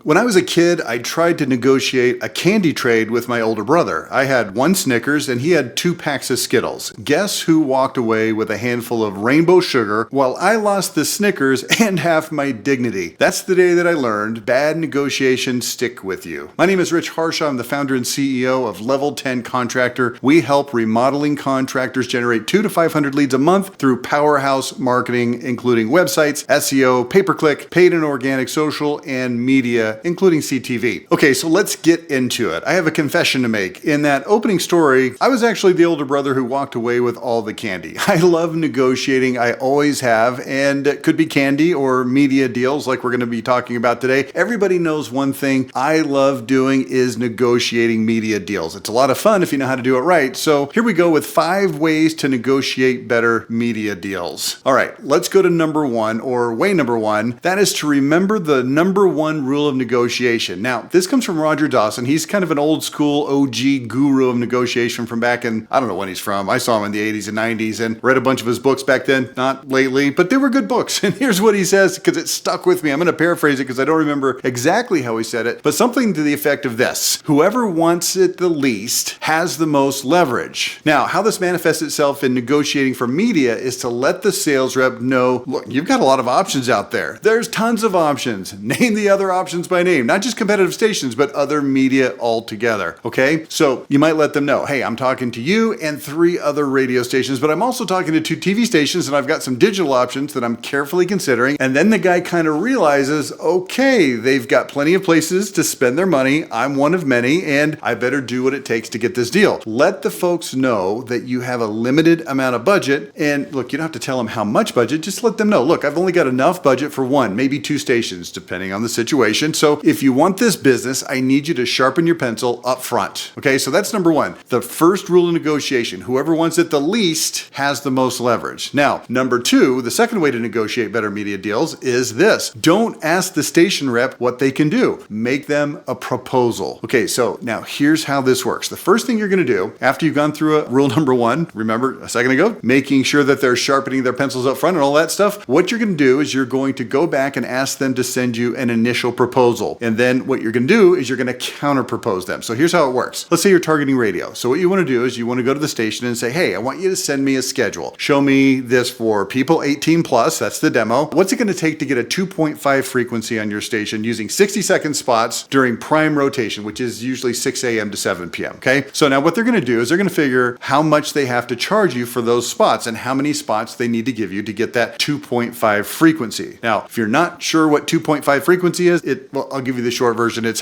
When I was a kid, I tried to negotiate a candy trade with my older brother. I had 1 Snickers and he had 2 packs of Skittles. Guess who walked away with a handful of rainbow sugar while I lost the Snickers and half my dignity? That's the day that I learned bad negotiations stick with you. My name is Rich Harshaw. I'm the founder and CEO of Level 10 Contractor. We help remodeling contractors generate 200 to 500 leads a month through powerhouse marketing, including websites, SEO, pay-per-click, paid and organic social, and media, including CTV. Okay, so let's get into it. I have a confession to make. In that opening story, I was actually the older brother who walked away with all the candy. I love negotiating. I always have, and it could be candy or media deals like we're going to be talking about today. Everybody knows one thing I love doing is negotiating media deals. It's a lot of fun if you know how to do it right. So here we go with 5 ways to negotiate better media deals. All right, let's go to number 1, or way number 1. That is to remember the number 1 rule of negotiation. Now, this comes from Roger Dawson. He's kind of an old school OG guru of negotiation from back in, I don't know when he's from. I saw him in the 80s and 90s and read a bunch of his books back then. Not lately, but they were good books. And here's what he says, because it stuck with me. I'm going to paraphrase it because I don't remember exactly how he said it, but something to the effect of this: whoever wants it the least has the most leverage. Now, how this manifests itself in negotiating for media is to let the sales rep know, look, you've got a lot of options out there. There's tons of options. Name the other options by name, not just competitive stations, but other media altogether. Okay? So you might let them know, hey, I'm talking to you and 3 other radio stations, but I'm also talking to 2 TV stations and I've got some digital options that I'm carefully considering. And then the guy kind of realizes, okay, they've got plenty of places to spend their money. I'm one of many, and I better do what it takes to get this deal. Let the folks know that you have a limited amount of budget. And look, you don't have to tell them how much budget, just let them know, look, I've only got enough budget for 1, maybe 2 stations, depending on the situation. So if you want this business, I need you to sharpen your pencil up front. Okay, so that's number 1. The first rule of negotiation: whoever wants it the least has the most leverage. Now, number 2, the second way to negotiate better media deals is this: don't ask the station rep what they can do. Make them a proposal. Okay, so now here's how this works. The first thing you're going to do after you've gone through rule number 1, remember a second ago, making sure that they're sharpening their pencils up front and all that stuff, what you're going to do is you're going to go back and ask them to send you an initial proposal. And then what you're going to do is you're going to counter propose them. So here's how it works. Let's say you're targeting radio. So what you want to do is you want to go to the station and say, hey, I want you to send me a schedule. Show me this for people 18 plus. That's the demo. What's it going to take to get a 2.5 frequency on your station using 60-second spots during prime rotation, which is usually 6 a.m. to 7 p.m. Okay. So now what they're going to do is they're going to figure how much they have to charge you for those spots and how many spots they need to give you to get that 2.5 frequency. Now, if you're not sure what 2.5 frequency is, well, I'll give you the short version. It's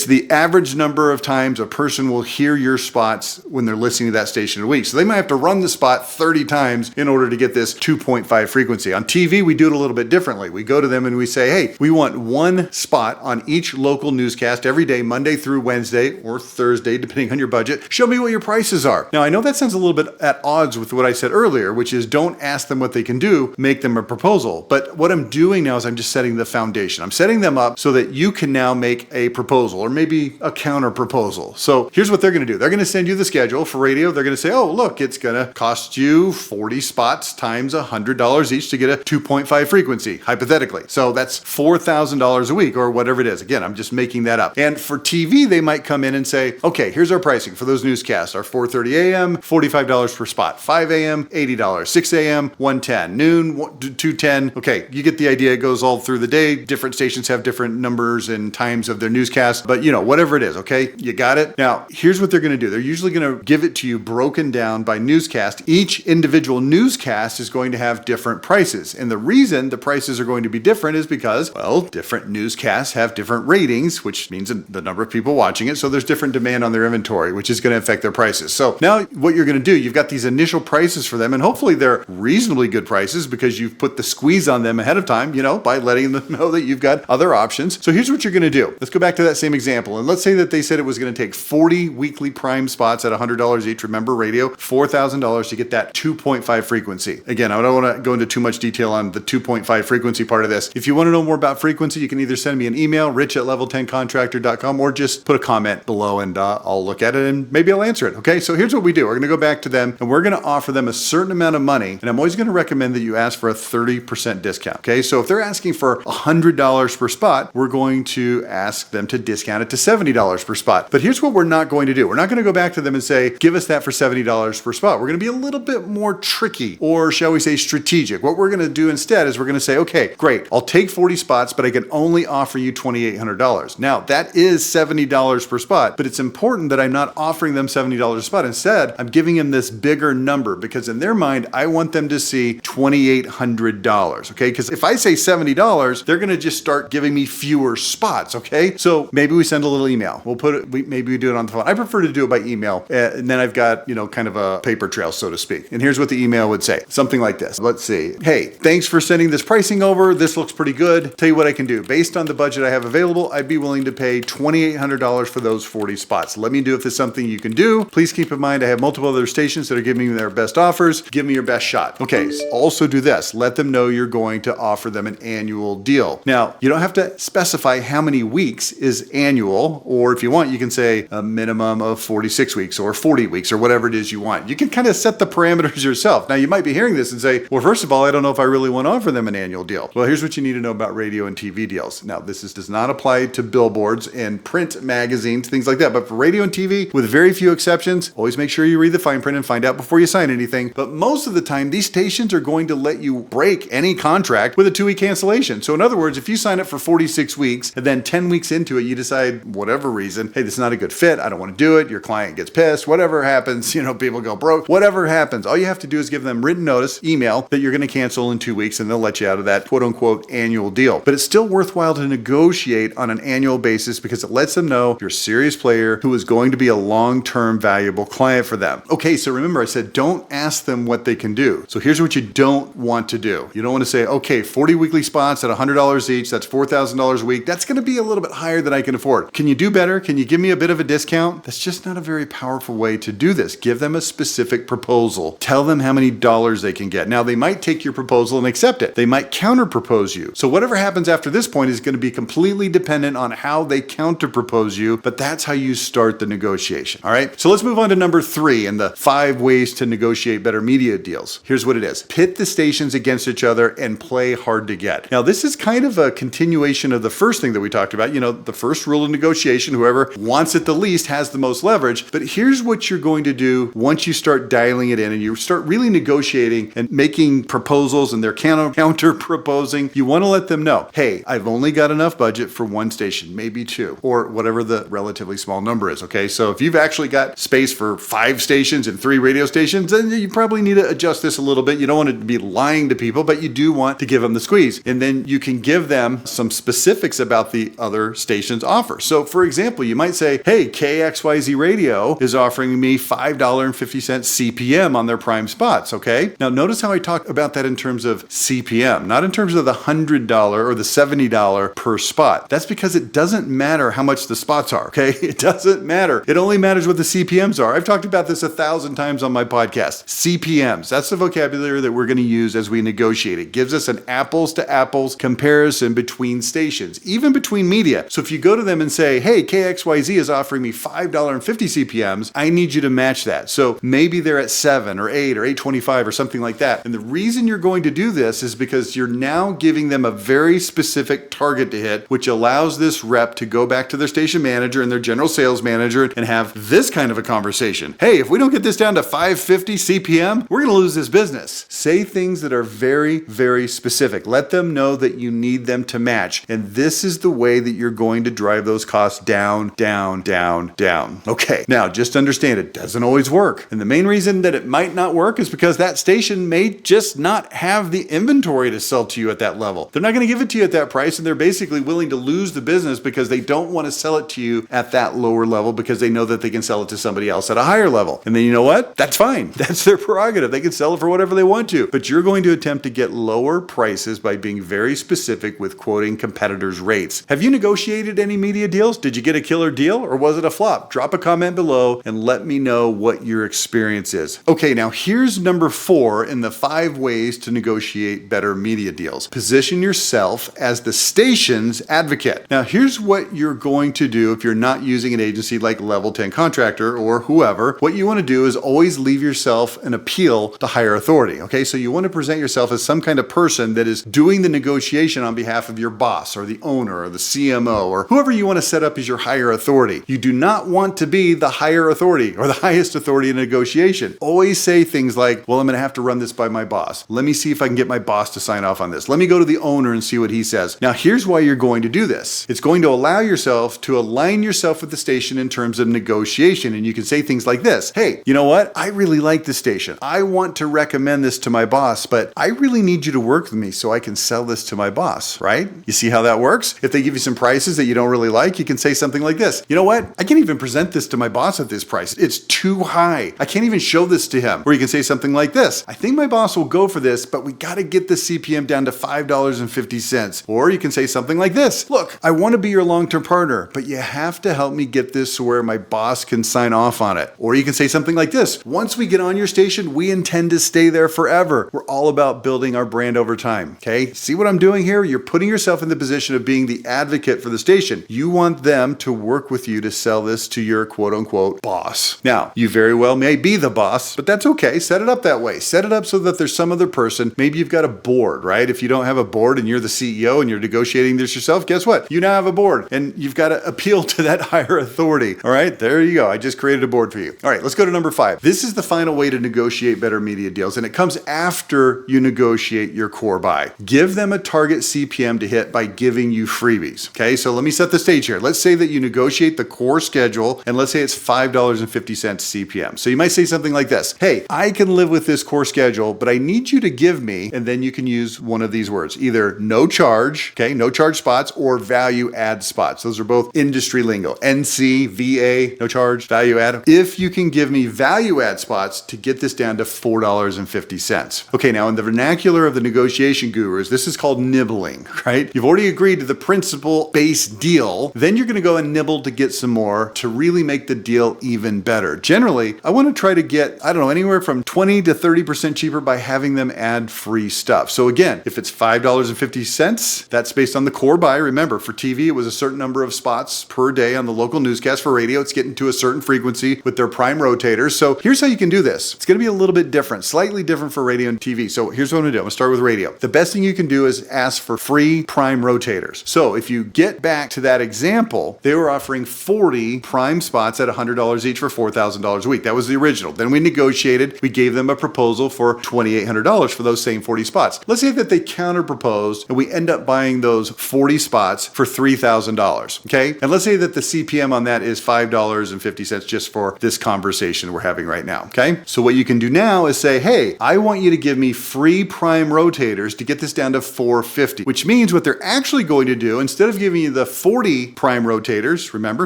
the average number of times a person will hear your spots when they're listening to that station a week. So they might have to run the spot 30 times in order to get this 2.5 frequency. On TV, we do it a little bit differently. We go to them and we say, hey, we want 1 spot on each local newscast every day, Monday through Wednesday or Thursday, depending on your budget. Show me what your prices are. Now, I know that sounds a little bit at odds with what I said earlier, which is don't ask them what they can do, make them a proposal. But what I'm doing now is I'm just setting the foundation. I'm setting them up so that you can now make a proposal or maybe a counter proposal. So here's what they're going to do. They're going to send you the schedule for radio. They're going to say, oh, look, it's going to cost you 40 spots times $100 each to get a 2.5 frequency, hypothetically. So that's $4,000 a week or whatever it is. Again, I'm just making that up. And for TV, they might come in and say, okay, here's our pricing for those newscasts. Our 4:30 a.m., $45 per spot. 5 a.m., $80. 6 a.m., $110. Noon, $210. Okay, you get the idea. It goes all through the day. Different stations have different numbers and times of their newscasts, but whatever it is, okay? You got it? Now, here's what they're going to do. They're usually going to give it to you broken down by newscast. Each individual newscast is going to have different prices. And the reason the prices are going to be different is because, well, different newscasts have different ratings, which means the number of people watching it. So there's different demand on their inventory, which is going to affect their prices. So now what you're going to do, you've got these initial prices for them, and hopefully they're reasonably good prices because you've put the squeeze on them ahead of time, by letting them know that you've got other options. So here's what you're going to do. Let's go back to that same example. And let's say that they said it was going to take 40 weekly prime spots at $100 each. Remember, radio, $4,000 to get that 2.5 frequency. Again, I don't want to go into too much detail on the 2.5 frequency part of this. If you want to know more about frequency, you can either send me an email, rich@level10contractor.com, or just put a comment below and I'll look at it and maybe I'll answer it. Okay, so here's what we do. We're going to go back to them and we're going to offer them a certain amount of money. And I'm always going to recommend that you ask for a 30% discount. Okay, so if they're asking for $100 per spot, we're going to ask them to discount it to $70 per spot. But here's what we're not going to do. We're not going to go back to them and say, give us that for $70 per spot. We're going to be a little bit more tricky, or shall we say strategic. What we're going to do instead is we're going to say, okay, great, I'll take 40 spots, but I can only offer you $2,800. Now, that is $70 per spot, but it's important that I'm not offering them $70 a spot. Instead, I'm giving them this bigger number because in their mind, I want them to see $2,800, okay? Because if I say $70, they're going to just start giving me fewer spots, okay? So maybe we send a little email. Maybe we do it on the phone. I prefer to do it by email, and then I've got, kind of a paper trail, so to speak. And here's what the email would say. Something like this. Let's see. Hey, thanks for sending this pricing over. This looks pretty good. Tell you what I can do. Based on the budget I have available, I'd be willing to pay $2,800 for those 40 spots. Let me do if there's something you can do. Please keep in mind I have multiple other stations that are giving me their best offers. Give me your best shot. Okay, also do this. Let them know you're going to offer them an annual deal. Now, you don't have to specify how many weeks is annual, or if you want, you can say a minimum of 46 weeks or 40 weeks or whatever it is you want. You can kind of set the parameters yourself. Now, you might be hearing this and say, well, first of all, I don't know if I really want to offer them an annual deal. Well, here's what you need to know about radio and TV deals. Now, this does not apply to billboards and print magazines, things like that. But for radio and TV, with very few exceptions, always make sure you read the fine print and find out before you sign anything. But most of the time, these stations are going to let you break any contract with a 2-week cancellation. So in other words, if you sign up for 46 weeks and then 10 weeks into it, you decide, whatever reason, hey, this is not a good fit. I don't want to do it. Your client gets pissed. Whatever happens, people go broke. Whatever happens, all you have to do is give them written notice, email, that you're going to cancel in 2 weeks, and they'll let you out of that quote unquote annual deal. But it's still worthwhile to negotiate on an annual basis because it lets them know you're a serious player who is going to be a long-term valuable client for them. Okay, so remember I said don't ask them what they can do. So here's what you don't want to do. You don't want to say, okay, 40 weekly spots at $100 each, that's $4,000 a week. That's going to be a little bit higher than I can afford. Can you do better? Can you give me a bit of a discount? That's just not a very powerful way to do this. Give them a specific proposal. Tell them how many dollars they can get. Now, they might take your proposal and accept it. They might counter propose you. So whatever happens after this point is going to be completely dependent on how they counter propose you, but that's how you start the negotiation. All right. So let's move on to number 3 in the 5 ways to negotiate better media deals. Here's what it is. Pit the stations against each other and play hard to get. Now, this is kind of a continuation of the first thing that we talked about. The first rule of negotiation, whoever wants it the least has the most leverage. But here's what you're going to do once you start dialing it in and you start really negotiating and making proposals and they're counter proposing. You want to let them know, hey, I've only got enough budget for 1 station, maybe 2, or whatever the relatively small number is. Okay. So if you've actually got space for 5 stations and 3 radio stations, then you probably need to adjust this a little bit. You don't want to be lying to people, but you do want to give them the squeeze. And then you can give them some specifics about the other station's offer. So for example, you might say, hey, KXYZ Radio is offering me $5.50 CPM on their prime spots. Okay. Now notice how I talk about that in terms of CPM, not in terms of the $100 or the $70 per spot. That's because it doesn't matter how much the spots are. Okay. It doesn't matter. It only matters what the CPMs are. I've talked about this 1,000 times on my podcast. CPMs. That's the vocabulary that we're going to use as we negotiate. It gives us an apples to apples comparison between stations, even between media. So if you go to them and say, hey, KXYZ is offering me $5.50 CPMs, I need you to match that. So maybe they're at 7 or 8 or 8.25 or something like that. And the reason you're going to do this is because you're now giving them a very specific target to hit, which allows this rep to go back to their station manager and their general sales manager and have this kind of a conversation. Hey, if we don't get this down to 5.50 CPM, we're going to lose this business. Say things that are very, very specific. Let them know that you need them to match. And this is the way that you're going to drive those costs down, down, down, down. Okay. Now, just understand it doesn't always work. And the main reason that it might not work is because that station may just not have the inventory to sell to you at that level. They're not going to give it to you at that price, and they're basically willing to lose the business because they don't want to sell it to you at that lower level because they know that they can sell it to somebody else at a higher level. And then you know what? That's fine. That's their prerogative. They can sell it for whatever they want to. But you're going to attempt to get lower prices by being very specific with quoting competitors' rates. Have you negotiated any media deals? Did you get a killer deal or was it a flop? Drop a comment below and let me know what your experience is. Okay, now here's number 4 in the 5 ways to negotiate better media deals. Position yourself as the station's advocate. Now here's what you're going to do if you're not using an agency like Level 10 Contractor or whoever. What you want to do is always leave yourself an appeal to higher authority. Okay, so you want to present yourself as some kind of person that is doing the negotiation on behalf of your boss or the owner or the CMO or whoever you want to set up as your higher authority. You do not want to be the higher authority or the highest authority in negotiation. Always say things like, well, I'm going to have to run this by my boss. Let me see if I can get my boss to sign off on this. Let me go to the owner and see what he says. Now, here's why you're going to do this. It's going to allow yourself to align yourself with the station in terms of negotiation. And you can say things like this. Hey, you know what? I really like this station. I want to recommend this to my boss, but I really need you to work with me so I can sell this to my boss, right? You see how that works? If they give you some prices that you don't really like, you can say something like this. You know what? I can't even present this to my boss at this price. It's too high. I can't even show this to him. Or you can say something like this. I think my boss will go for this, but we got to get the CPM down to $5.50. Or you can say something like this. Look, I want to be your long-term partner, but you have to help me get this to where my boss can sign off on it. Or you can say something like this. Once we get on your station, we intend to stay there forever. We're all about building our brand over time. Okay? See what I'm doing here? You're putting yourself in the position of being the advocate for the station. You want them to work with you to sell this to your quote unquote boss. Now, you very well may be the boss, but that's okay. Set it up that way. Set it up so that there's some other person. Maybe you've got a board, right? If you don't have a board and you're the CEO and you're negotiating this yourself, guess what? You now have a board and you've got to appeal to that higher authority. All right, there you go. I just created a board for you. All right, let's go to number 5. This is the final way to negotiate better media deals, and it comes after you negotiate your core buy. Give them a target CPM to hit by giving you freebies. Okay, so let me set the stage here. Let's say that you negotiate the core schedule, and let's say it's $5.50 CPM. So you might say something like this. Hey, I can live with this core schedule, but I need you to give me, and then you can use one of these words, either no charge, okay, no charge spots, or value add spots. Those are both industry lingo. NC, VA, no charge, value add. If you can give me value add spots to get this down to $4.50. Okay, now in the vernacular of the negotiation gurus, this is called nibbling, right? You've already agreed to the principle-based deal. Then you're going to go and nibble to get some more to really make the deal even better. Generally, I want to try to get, I don't know, anywhere from 20 to 30% cheaper by having them add free stuff. So again, if it's $5.50, that's based on the core buy. Remember, for TV, it was a certain number of spots per day on the local newscast. For radio, it's getting to a certain frequency with their prime rotators. So here's how you can do this. It's going to be a little bit different, slightly different for radio and TV. So here's what I'm going to do. I'm going to start with radio. The best thing you can do is ask for free prime rotators. So if you get back to that example, they were offering 40 prime spots at $100 each for $4,000 a week. That was the original. Then we negotiated. We gave them a proposal for $2,800 for those same 40 spots. Let's say that they counter proposed and we end up buying those 40 spots for $3,000. Okay. And let's say that the CPM on that is $5.50 just for this conversation we're having right now. Okay. So what you can do now is say, hey, I want you to give me free prime rotators to get this down to $4.50, which means what they're actually going to do, instead of giving you the 40 prime rotators, remember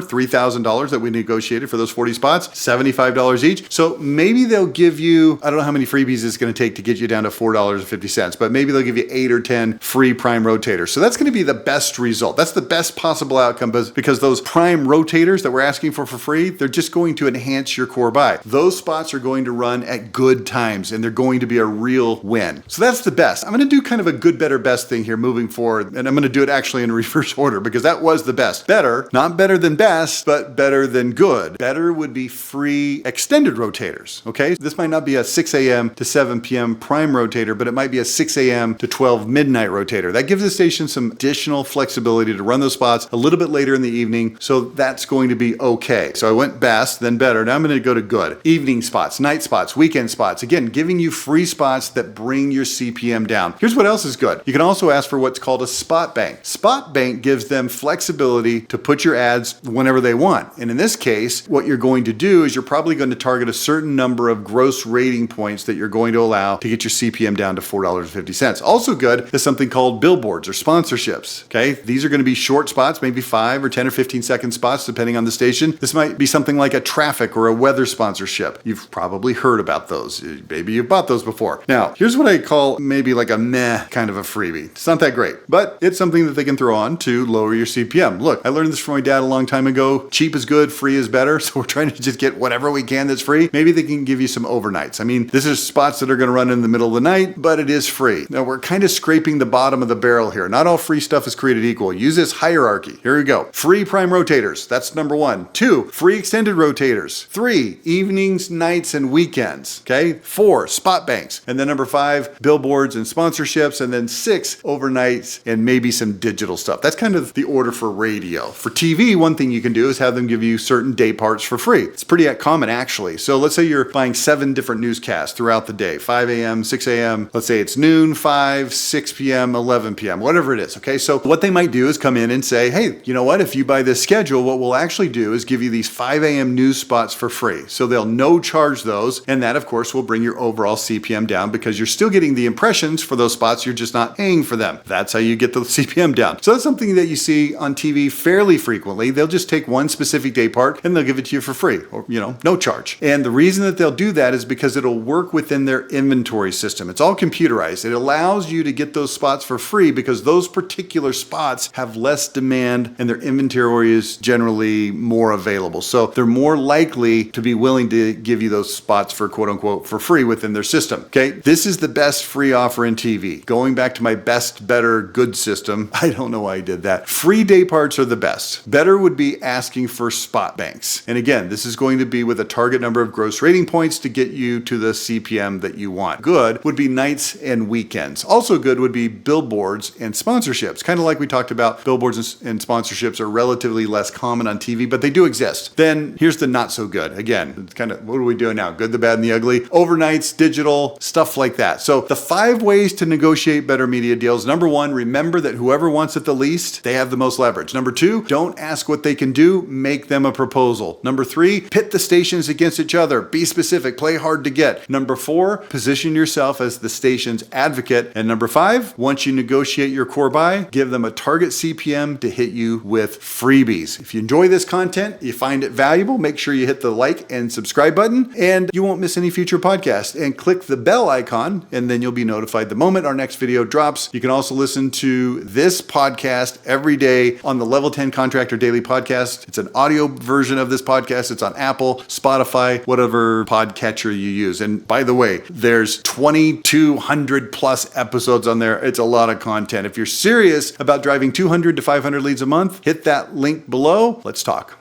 $3,000 that we negotiated for those 40 spots, $75 each. So maybe they'll give you, I don't know how many freebies it's going to take to get you down to $4.50, but maybe they'll give you 8 or 10 free prime rotators. So that's going to be the best result. That's the best possible outcome because those prime rotators that we're asking for free, they're just going to enhance your core buy. Those spots are going to run at good times and they're going to be a real win. So that's the best. I'm going to do kind of a good, better, best thing here moving forward. And I'm going to do it actually in reverse order because that was the best. Better, not better than best, but better than good. Better would be free extended rotators. Okay. This might not be a 6 a.m. to 7 p.m. prime rotator, but it might be a 6 a.m. to 12 midnight rotator. That gives the station some additional flexibility to run those spots a little bit later in the evening. So that's going to be okay. So I went best, then better. Now I'm going to go to good. Evening spots, night spots, weekend spots. Again, giving you free spots that bring your CPM down. Here's what else is good. You can also ask for what's called a spot bank. Spot bank gives them flexibility to put your ads whenever they want. And in this case, what you're going to do is you're probably going to target a certain number of gross rating points that you're going to allow to get your CPM down to $4.50. Also good is something called billboards or sponsorships. Okay. These are going to be short spots, maybe 5 or 10 or 15 second spots, depending on the station. This might be something like a traffic or a weather sponsorship. You've probably heard about those. Maybe you've bought those before. Now, here's what I call maybe like a meh kind of a freebie. It's not that great, but it's something that they can throw on to lower your CPM. Look, I learned this from my dad a long time ago. Cheap is good, free is better. So we're trying to just get whatever we can that's free. Maybe they can give you some overnights. I mean, this is spots that are going to run in the middle of the night, but it is free. Now we're kind of scraping the bottom of the barrel here. Not all free stuff is created equal. Use this hierarchy. Here we go. Free prime rotators. That's number 1. 2, free extended rotators. 3, evenings, nights, and weekends. Okay. 4, spot banks. And then number 5, billboards and sponsorships. And then 6, overnights and maybe some digital stuff. That's kind of the order for radio. For TV, one thing you can do is have them give you certain day parts for free. It's pretty common actually. So let's say you're buying 7 different newscasts throughout the day, 5 a.m., 6 a.m., let's say it's noon, 5, 6 p.m., 11 p.m., whatever it is, okay? So what they might do is come in and say, hey, you know what? If you buy this schedule, what we'll actually do is give you these 5 a.m. news spots for free. So they'll no charge those, and that of course will bring your overall CPM down because you're still getting the impressions for those spots, you're just not paying for them. That's how you get the CPM down. So that's something that you see on TV fairly frequently. They'll just take one specific day part and they'll give it to you for free or, no charge. And the reason that they'll do that is because it'll work within their inventory system. It's all computerized. It allows you to get those spots for free because those particular spots have less demand and their inventory is generally more available. So they're more likely to be willing to give you those spots for quote unquote for free within their system. Okay. This is the best free offer in TV. Going back to my best, better, good system. I don't know why I did that. Free day parts are the best. Better would be asking for spot banks. And again, this is going to be with a target number of gross rating points to get you to the CPM that you want. Good would be nights and weekends. Also good would be billboards and sponsorships. Kind of like we talked about, billboards and sponsorships are relatively less common on TV, but they do exist. Then here's the not so good. Again, it's kind of, what are we doing now? Good, the bad, and the ugly. Overnights, digital, stuff like that. So the 5 ways to negotiate better media deals. Number 1, remember that whoever wants it the least, they have the most leverage. Number 2, don't ask what they can do, make them a proposal. Number 3, pit the stations against each other. Be specific, play hard to get. Number 4, position yourself as the station's advocate. And number 5, once you negotiate your core buy, give them a target CPM to hit you with freebies. If you enjoy this content, you find it valuable, make sure you hit the like and subscribe button and you won't miss any future podcasts. And click the bell icon and then you'll be notified the moment our next video drops. You can also listen to this podcast every day on the Level 10 Contractor Daily Podcast. It's an audio version of this podcast. It's on Apple, Spotify, whatever podcatcher you use. And by the way, there's 2,200 plus episodes on there. It's a lot of content. If you're serious about driving 200 to 500 leads a month, hit that link below. Let's talk.